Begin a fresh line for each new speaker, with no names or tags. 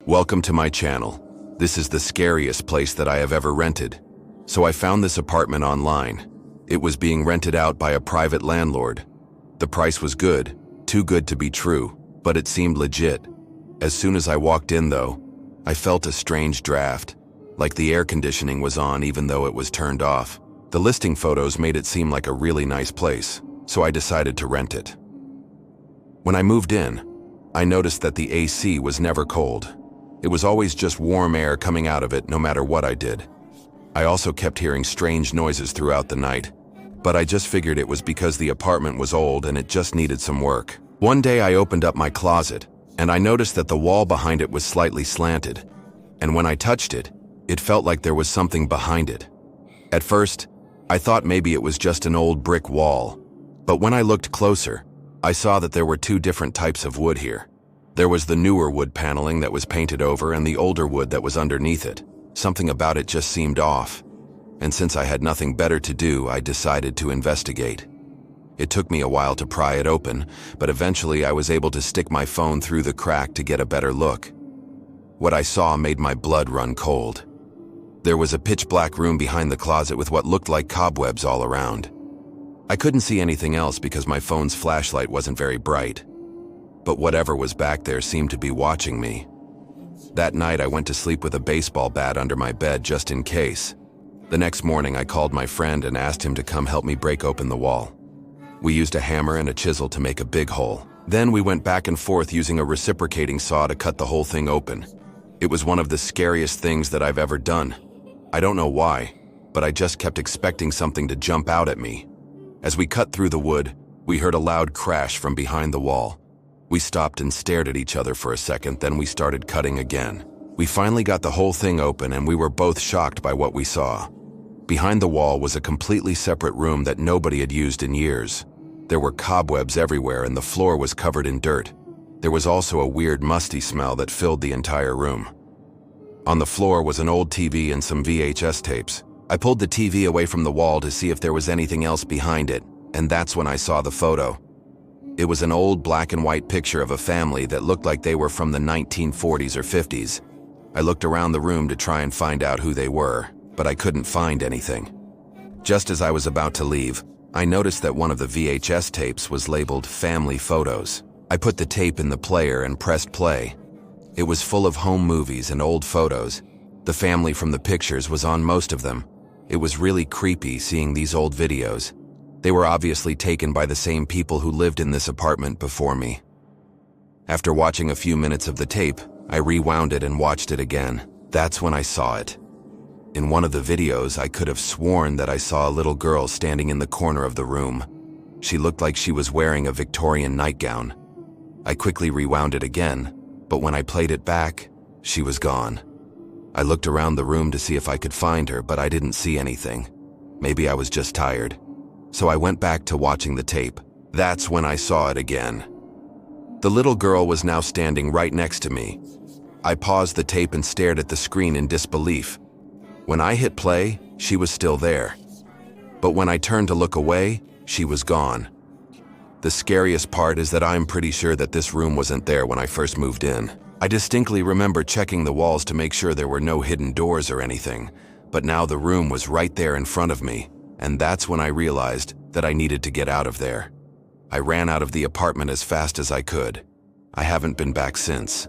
Welcome to my channel. This is the scariest place that I have ever rented. So I found this apartment online. It was being rented out by a private landlord. The price was good, too good to be true, but it seemed legit. As soon as I walked in though, I felt a strange draft, like the air conditioning was on even though it was turned off. The listing photos made it seem like a really nice place, so I decided to rent it. When I moved in, I noticed that the AC was never cold. It was always just warm air coming out of it no matter what I did. I also kept hearing strange noises throughout the night, but I just figured it was because the apartment was old and it just needed some work. One day I opened up my closet, and I noticed that the wall behind it was slightly slanted, and when I touched it, it felt like there was something behind it. At first, I thought maybe it was just an old brick wall, but when I looked closer, I saw that there were two different types of wood here. There was the newer wood paneling that was painted over and the older wood that was underneath it. Something about it just seemed off. And since I had nothing better to do, I decided to investigate. It took me a while to pry it open, but eventually I was able to stick my phone through the crack to get a better look. What I saw made my blood run cold. There was a pitch-black room behind the closet with what looked like cobwebs all around. I couldn't see anything else because my phone's flashlight wasn't very bright. But whatever was back there seemed to be watching me. That night I went to sleep with a baseball bat under my bed just in case. The next morning I called my friend and asked him to come help me break open the wall. We used a hammer and a chisel to make a big hole. Then we went back and forth using a reciprocating saw to cut the whole thing open. It was one of the scariest things that I've ever done. I don't know why, but I just kept expecting something to jump out at me. As we cut through the wood, we heard a loud crash from behind the wall. We stopped and stared at each other for a second, then we started cutting again. We finally got the whole thing open and we were both shocked by what we saw. Behind the wall was a completely separate room that nobody had used in years. There were cobwebs everywhere and the floor was covered in dirt. There was also a weird musty smell that filled the entire room. On the floor was an old TV and some VHS tapes. I pulled the TV away from the wall to see if there was anything else behind it, and that's when I saw the photo. It was an old black and white picture of a family that looked like they were from the 1940s or 50s. I looked around the room to try and find out who they were, but I couldn't find anything. Just as I was about to leave, I noticed that one of the VHS tapes was labeled Family Photos. I put the tape in the player and pressed play. It was full of home movies and old photos. The family from the pictures was on most of them. It was really creepy seeing these old videos. They were obviously taken by the same people who lived in this apartment before me. After watching a few minutes of the tape, I rewound it and watched it again. That's when I saw it. In one of the videos, I could have sworn that I saw a little girl standing in the corner of the room. She looked like she was wearing a Victorian nightgown. I quickly rewound it again, but when I played it back, she was gone. I looked around the room to see if I could find her, but I didn't see anything. Maybe I was just tired. So I went back to watching the tape. That's when I saw it again. The little girl was now standing right next to me. I paused the tape and stared at the screen in disbelief. When I hit play, she was still there. But when I turned to look away, she was gone. The scariest part is that I'm pretty sure that this room wasn't there when I first moved in. I distinctly remember checking the walls to make sure there were no hidden doors or anything, but now the room was right there in front of me. And that's when I realized that I needed to get out of there. I ran out of the apartment as fast as I could. I haven't been back since.